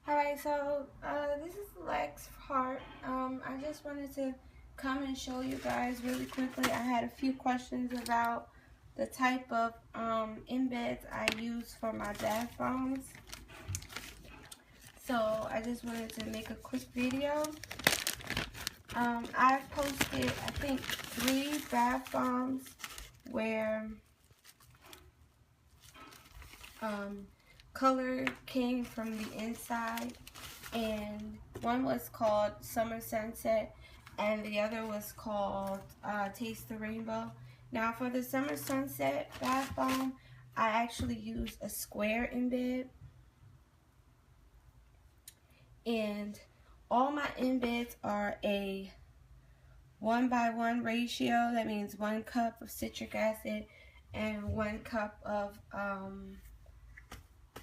Alright, so this is Lex Hart. I just wanted to come and show you guys really quickly. I had a few questions about the type of embeds I use for my bath bombs. So I just wanted to make a quick video. I've posted, I think, 3 bath bombs where color came from the inside, and one was called Summer Sunset and the other was called Taste the Rainbow. Now for the Summer Sunset bath bomb, I actually use a square embed, and all my embeds are a 1:1 ratio. That means 1 cup of citric acid and 1 cup of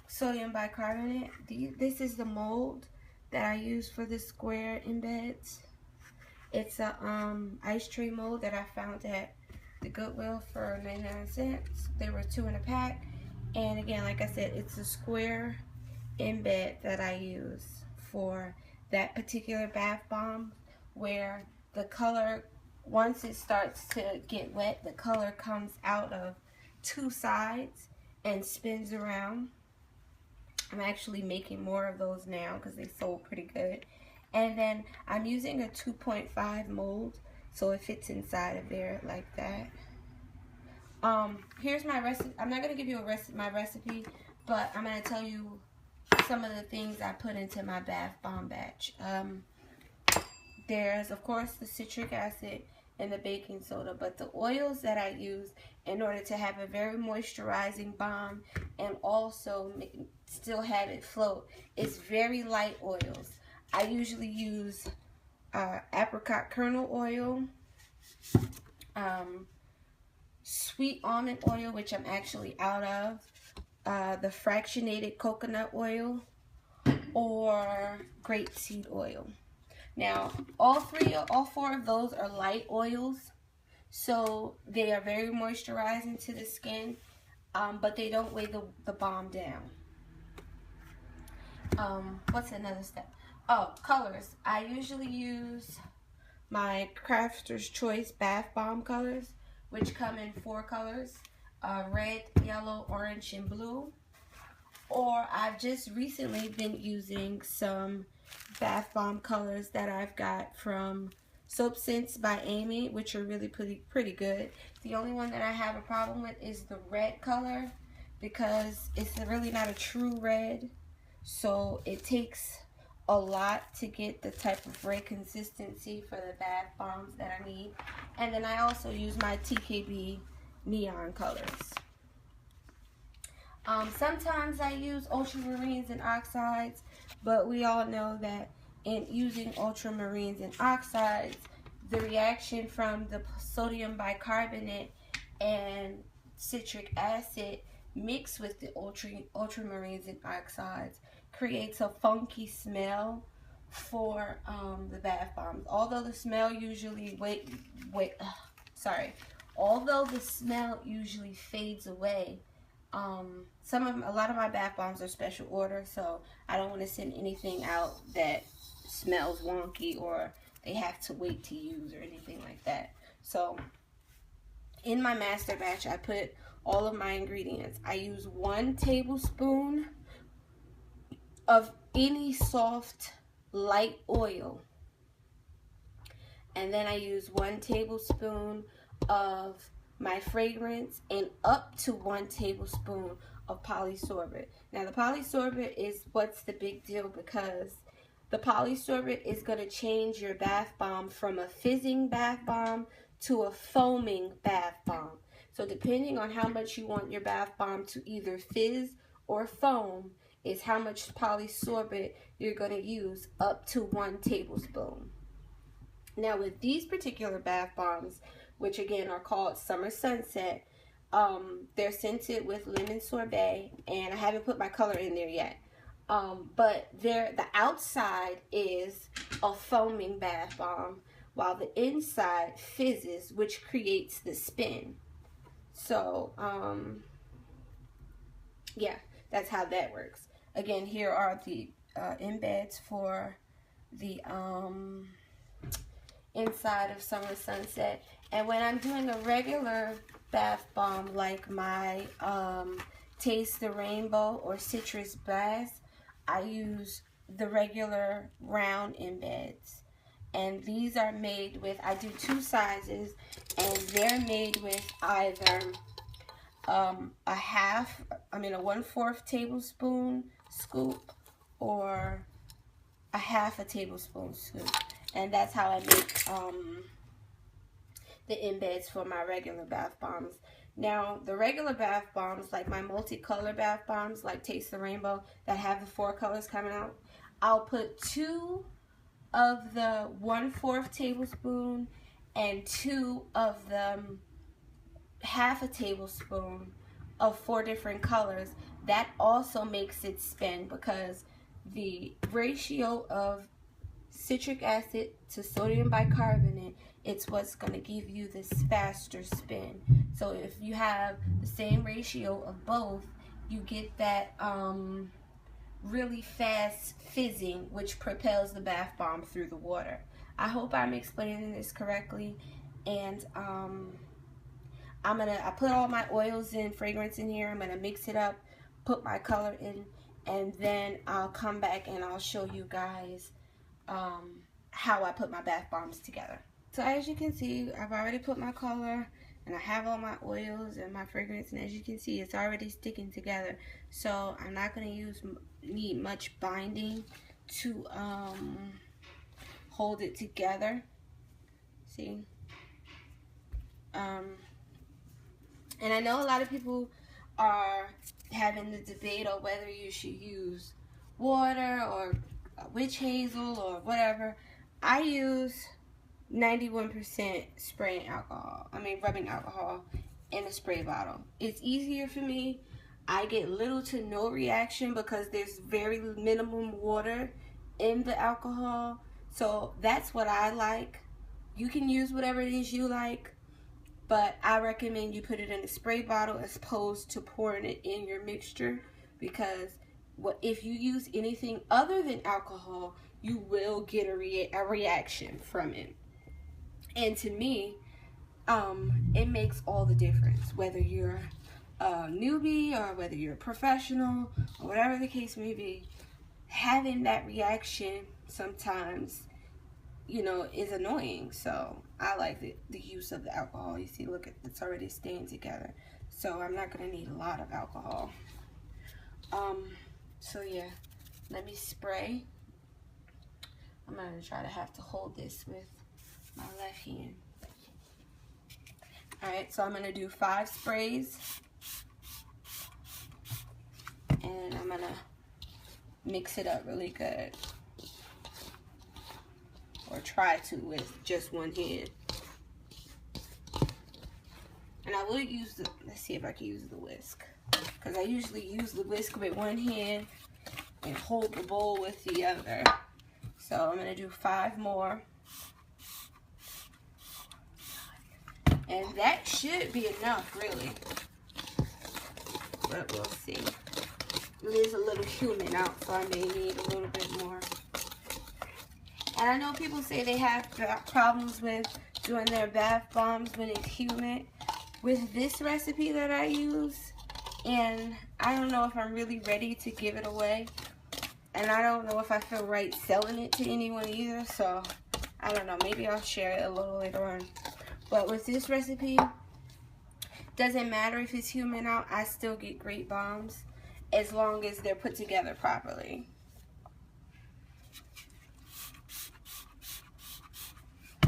sodium bicarbonate. This is the mold that I use for the square embeds. It's a ice tray mold that I found at the Goodwill for 99 cents. There were 2 in a pack. And again, like I said, it's a square embed that I use for that particular bath bomb, where the color, once it starts to get wet, the color comes out of 2 sides and spins around. I'm actually making more of those now because they sold pretty good. And then I'm using a 2.5 mold, so it fits inside of there like that. Here's my recipe. I'm not going to give you my recipe, but I'm going to tell you some of the things I put into my bath bomb batch. There's, of course, the citric acid and the baking soda, but the oils that I use in order to have a very moisturizing bomb and also still have it float is very light oils. I usually use apricot kernel oil, sweet almond oil, which I'm actually out of, the fractionated coconut oil, or grapeseed oil. Now, all 4 of those are light oils, so they are very moisturizing to the skin, but they don't weigh the bomb down. What's another step? Oh, colors. I usually use my Crafter's Choice Bath Bomb colors, which come in 4 colors, red, yellow, orange, and blue. Or I've just recently been using some bath bomb colors that I've got from Soap Scents by Amy, which are really pretty good. The only one that I have a problem with is the red color, because it's really not a true red, so it takes a lot to get the type of red consistency for the bath bombs that I need. And then I also use my TKB neon colors. Sometimes I use ultramarines and oxides, but we all know that in using ultramarines and oxides, the reaction from the sodium bicarbonate and citric acid mixed with the ultramarines and oxides creates a funky smell for the bath bombs. Although the smell usually although the smell usually fades away, a lot of my bath bombs are special order, so I don't want to send anything out that smells wonky or they have to wait to use or anything like that. So in my master batch, I put all of my ingredients. I use 1 tablespoon of any soft light oil, and then I use 1 tablespoon of my fragrance and up to 1 tablespoon of polysorbate. Now the polysorbate is what's the big deal, because the polysorbate is going to change your bath bomb from a fizzing bath bomb to a foaming bath bomb. So depending on how much you want your bath bomb to either fizz or foam is how much polysorbate you're going to use, up to 1 tablespoon. Now with these particular bath bombs, which again are called Summer Sunset, they're scented with lemon sorbet, and I haven't put my color in there yet. But the outside is a foaming bath bomb, while the inside fizzes, which creates the spin. So, yeah, that's how that works. Again, here are the embeds for the inside of Summer Sunset. And when I'm doing a regular bath bomb like my Taste the Rainbow or Citrus Blast, I use the regular round embeds. And these are made with, I do 2 sizes, and they're made with either a 1/4 tablespoon scoop or a 1/2 tablespoon scoop. And that's how I make the embeds for my regular bath bombs. Now, the regular bath bombs, like my multicolor bath bombs, like Taste the Rainbow, that have the 4 colors coming out, I'll put 2 of the 1/4 tablespoon and 2 of the 1/2 tablespoon of 4 different colors. That also makes it spin, because the ratio of citric acid to sodium bicarbonate, it's what's going to give you this faster spin. So if you have the same ratio of both, you get that really fast fizzing, which propels the bath bomb through the water. I hope I'm explaining this correctly. And I put all my oils and fragrance in here. I'm gonna mix it up, put my color in, and then I'll come back and I'll show you guys how I put my bath bombs together. So as you can see, I've already put my color, and I have all my oils and my fragrance, and as you can see, it's already sticking together. So I'm not going to need much binding to hold it together. See? And I know a lot of people are having the debate on whether you should use water or witch hazel or whatever. I use 91% rubbing alcohol in a spray bottle. It's easier for me. I get little to no reaction because there's very minimum water in the alcohol. So that's what I like. You can use whatever it is you like, but I recommend you put it in a spray bottle as opposed to pouring it in your mixture, because if you use anything other than alcohol, you will get a reaction from it. And to me, it makes all the difference, whether you're a newbie or whether you're a professional or whatever the case may be. Having that reaction sometimes, is annoying. So I like the use of the alcohol. You see, look, it's already staying together. So I'm not going to need a lot of alcohol. So yeah, let me spray. I'm going to try to have to hold this with my left hand. Alright, so I'm going to do 5 sprays. And I'm going to mix it up really good. Or try to with just one hand. And I will use let's see if I can use the whisk. Because I usually use the whisk with one hand and hold the bowl with the other. So I'm going to do 5 more. And that should be enough, really. But we'll see. It is a little humid out, so I may need a little bit more. And I know people say they have problems with doing their bath bombs when it's humid. With this recipe that I use, and I don't know if I'm really ready to give it away. And I don't know if I feel right selling it to anyone either, so I don't know. Maybe I'll share it a little later on. But with this recipe, doesn't matter if it's humid out, I still get great bombs as long as they're put together properly.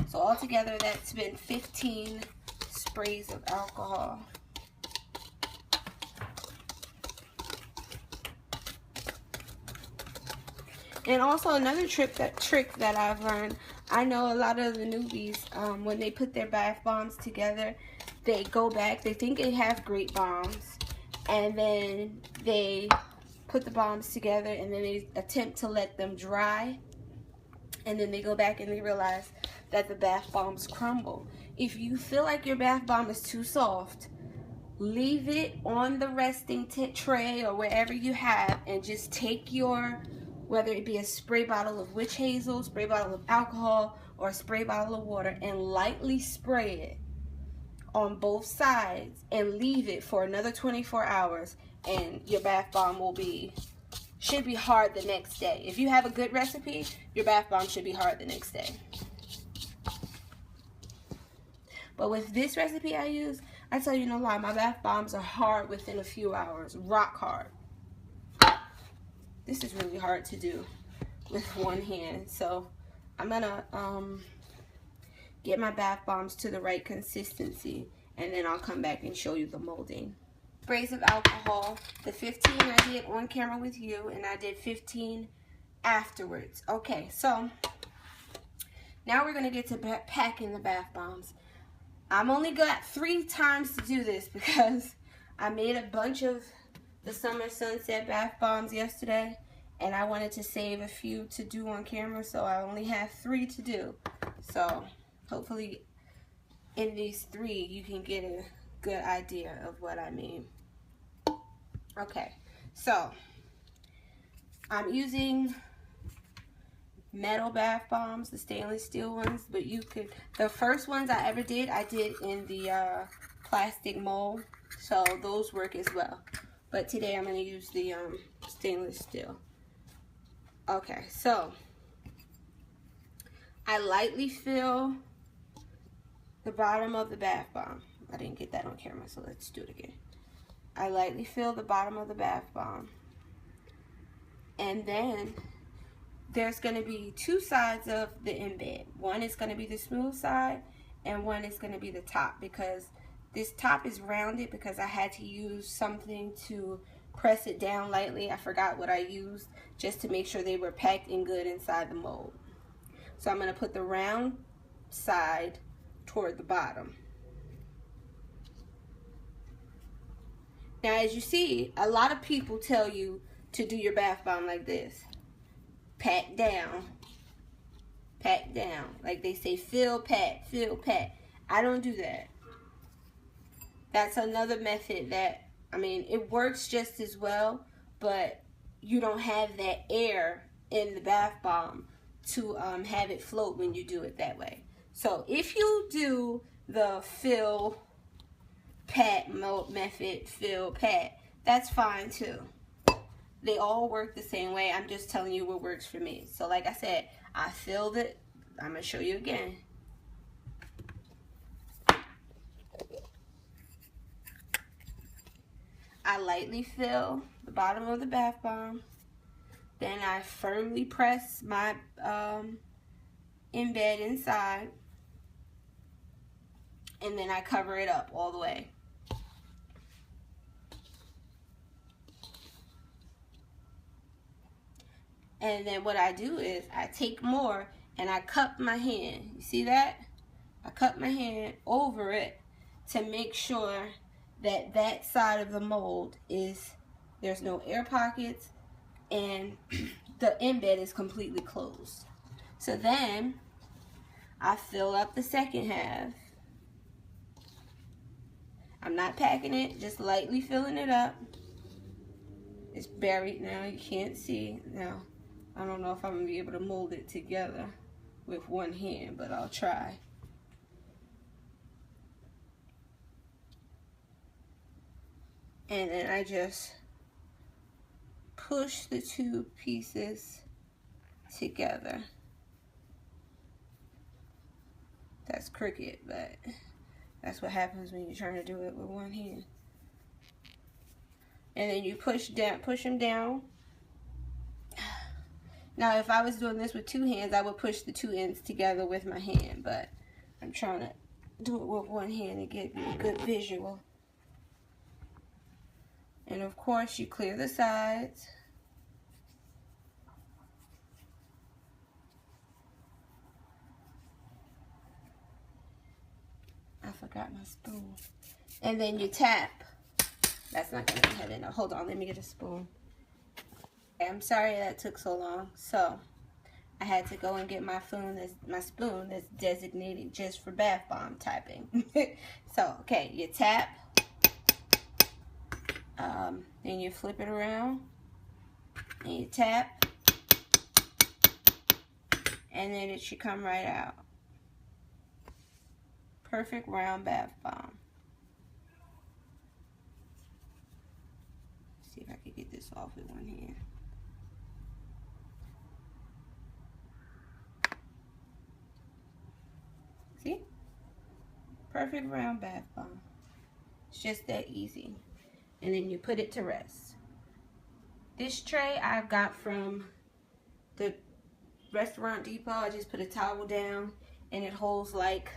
So altogether, that's been 15 sprays of alcohol. And also another trick that I've learned, I know a lot of the newbies, when they put their bath bombs together, they go back, they think they have great bombs, and then they put the bombs together and then they attempt to let them dry, and then they go back and they realize that the bath bombs crumble. If you feel like your bath bomb is too soft, leave it on the resting tray or wherever you have, and just take your whether it be a spray bottle of witch hazel, spray bottle of alcohol, or a spray bottle of water, and lightly spray it on both sides and leave it for another 24 hours, and your bath bomb should be hard the next day. If you have a good recipe, your bath bomb should be hard the next day. But with this recipe I use, I tell you no lie, my bath bombs are hard within a few hours, rock hard. This is really hard to do with one hand, so I'm gonna get my bath bombs to the right consistency, and then I'll come back and show you the molding. Sprays of alcohol. The 15 I did on camera with you, and I did 15 afterwards. Okay, so now we're gonna get to packing the bath bombs. I'm only got 3 times to do this because I made a bunch of the Summer Sunset bath bombs yesterday, and I wanted to save a few to do on camera, so I only have 3 to do. So hopefully in these 3 you can get a good idea of what I mean. Okay, so I'm using metal bath bombs, the stainless steel ones, but you could, the first ones I ever did, I did in the plastic mold, so those work as well. But today I'm going to use the stainless steel. Okay, so I lightly fill the bottom of the bath bomb. I didn't get that on camera, so let's do it again. I lightly fill the bottom of the bath bomb. And then there's going to be 2 sides of the embed. One is going to be the smooth side, and one is going to be the top, because this top is rounded because I had to use something to press it down lightly. I forgot what I used, just to make sure they were packed in good inside the mold. So I'm going to put the round side toward the bottom. Now, as you see, a lot of people tell you to do your bath bomb like this. Pat down. Pat down. Like they say, fill, pat, fill, pat. I don't do that. That's another method that, I mean, it works just as well, but you don't have that air in the bath bomb to have it float when you do it that way. So if you do the fill, pat method, fill, pat, that's fine too. They all work the same way. I'm just telling you what works for me. So like I said, I filled it. I'm going to show you again. I lightly fill the bottom of the bath bomb. Then I firmly press my embed inside. And then I cover it up all the way. And then what I do is I take more and I cup my hand. You see that? I cup my hand over it to make sure that that side of the mold there's no air pockets and the embed is completely closed. So then I fill up the second half. I'm not packing it, just lightly filling it up. It's buried now, you can't see. Now, I don't know if I'm going to be able to mold it together with one hand, but I'll try. And then I just push the 2 pieces together. That's crooked, but that's what happens when you're trying to do it with one hand. And then you push them down. Now, if I was doing this with 2 hands, I would push the 2 ends together with my hand, but I'm trying to do it with one hand to get a good visual. And of course, you clear the sides. I forgot my spoon. And then you tap. That's not going to head in. Hold on, let me get a spoon. I'm sorry that took so long. So I had to go and get my spoon that's designated just for bath bomb typing. So okay, you tap, then you flip it around, and you tap, and then it should come right out. Perfect round bath bomb. Let's see if I can get this off with one hand. See? Perfect round bath bomb. It's just that easy. And then you put it to rest. This tray I got from the Restaurant Depot. I just put a towel down and it holds like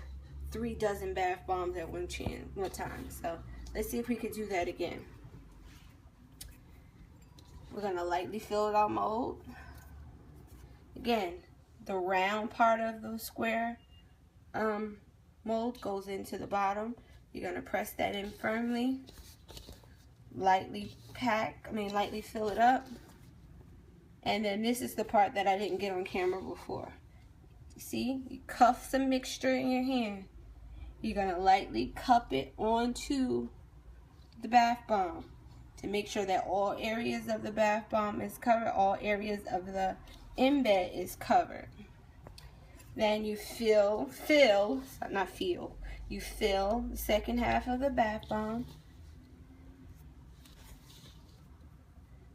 3 dozen bath bombs at one time. So let's see if we could do that again. We're gonna lightly fill it out mold. Again, the round part of the square mold goes into the bottom. You're gonna press that in firmly. Lightly fill it up. And then this is the part that I didn't get on camera before. See, you cuff some mixture in your hand. You're gonna lightly cup it onto the bath bomb to make sure that all areas of the bath bomb is covered, all areas of the embed is covered. Then you fill the second half of the bath bomb.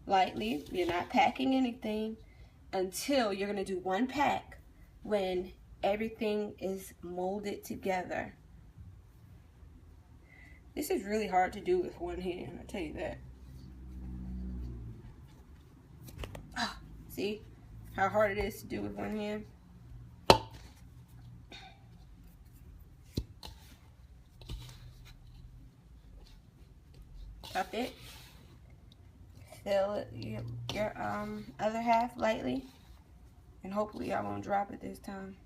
Lightly, you're not packing anything until you're gonna do one pack when everything is molded together. This is really hard to do with one hand, I'll tell you that. See how hard it is to do with one hand? Cup it. Fill it, your other half lightly, and hopefully I won't drop it this time.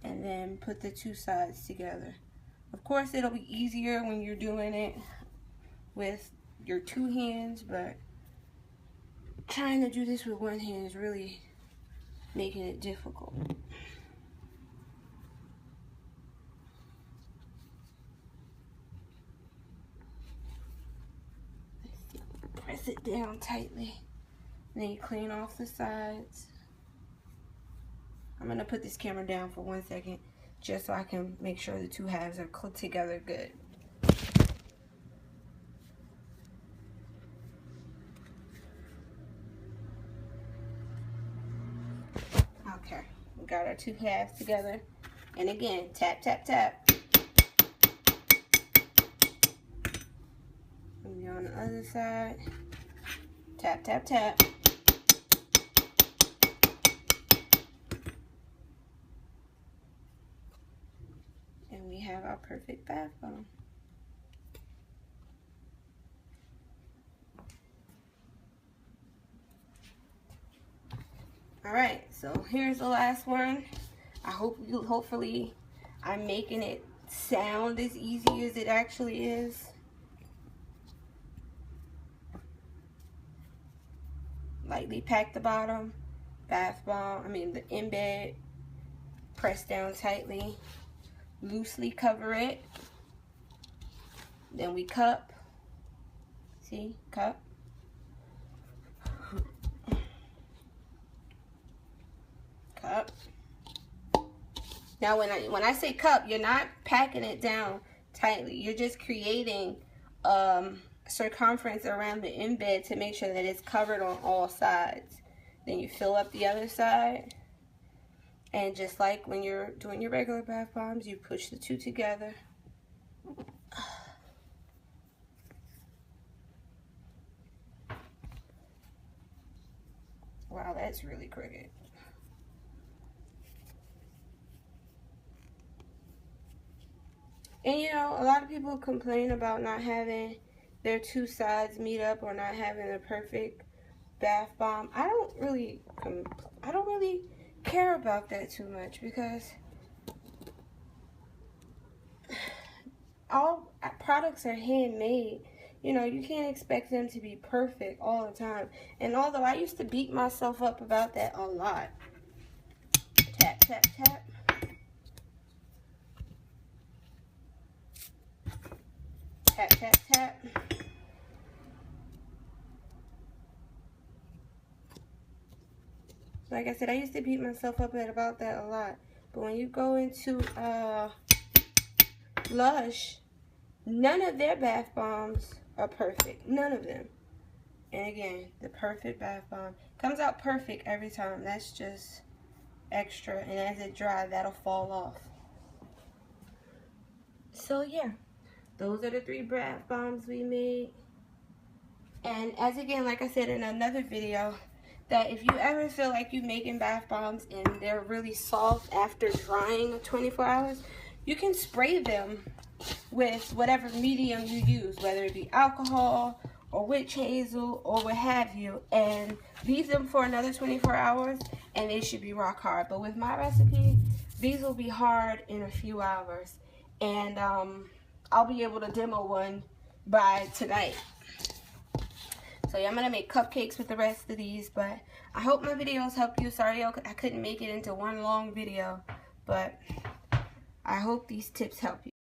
And then put the 2 sides together. Of course, it'll be easier when you're doing it with your 2 hands, but trying to do this with one hand is really making it difficult. Press it down tightly. Then you clean off the sides. I'm going to put this camera down for 1 second just so I can make sure the 2 halves are clipped together good. Okay, we got our 2 halves together. And again, tap, tap, tap. And on the other side, tap, tap, tap. And we have our perfect bath bomb. Alright, so here's the last one. Hopefully I'm making it sound as easy as it actually is. Lightly pack the bottom, the embed, press down tightly, loosely cover it, then we cup, see, cup, cup. Now when I say cup, you're not packing it down tightly, you're just creating circumference around the embed to make sure that it's covered on all sides. Then you fill up the other side, and just like when you're doing your regular bath bombs, you push the 2 together. Wow, that's really crooked. And you know, a lot of people complain about not having their 2 sides meet up or not having a perfect bath bomb. I don't really care about that too much, because all products are handmade. You know, you can't expect them to be perfect all the time. And although I used to beat myself up about that a lot. Tap, tap, tap. Tap, tap, tap. Like I said, I used to beat myself up about that a lot. But when you go into Lush, none of their bath bombs are perfect. None of them. And again, the perfect bath bomb comes out perfect every time. That's just extra. And as it dries, that'll fall off. So yeah, those are the 3 bath bombs we made. And as again, like I said in another video, that if you ever feel like you're making bath bombs and they're really soft after drying 24 hours, you can spray them with whatever medium you use, whether it be alcohol or witch hazel or what have you, and leave them for another 24 hours and they should be rock hard. But with my recipe, these will be hard in a few hours, and I'll be able to demo one by tonight. So yeah, I'm gonna make cupcakes with the rest of these, but I hope my videos help you. Sorry I couldn't make it into one long video, but I hope these tips help you.